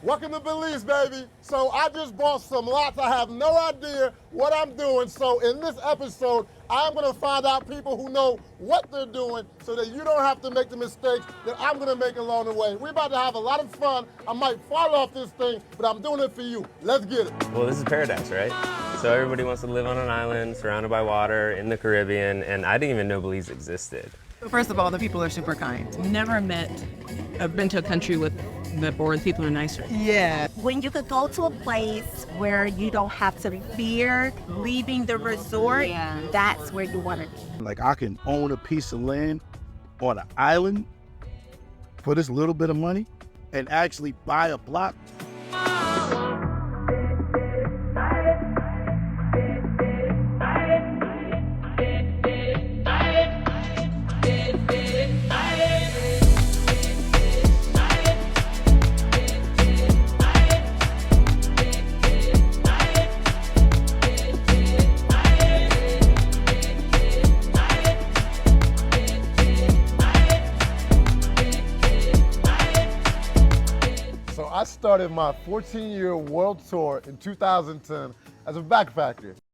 Welcome to Belize, baby. So I just bought some lots. I have no idea what I'm doing. So in this episode, I'm gonna find out people who know what they're doing so that you don't have to make the mistakes that I'm gonna make along the way. We're about to have a lot of fun. I might fall off this thing, but I'm doing it for you. Let's get it. Well, this is paradise, right? So everybody wants to live on an island surrounded by water in the Caribbean, and I didn't even know Belize existed. First of all, the people are super kind. I've been to a country where the people are nicer. Yeah. When you could go to a place where you don't have to fear leaving the resort, that's where you want to be. Like, I can own a piece of land on an island for this little bit of money and actually buy a block. So I started my 14-year world tour in 2010 as a backpacker.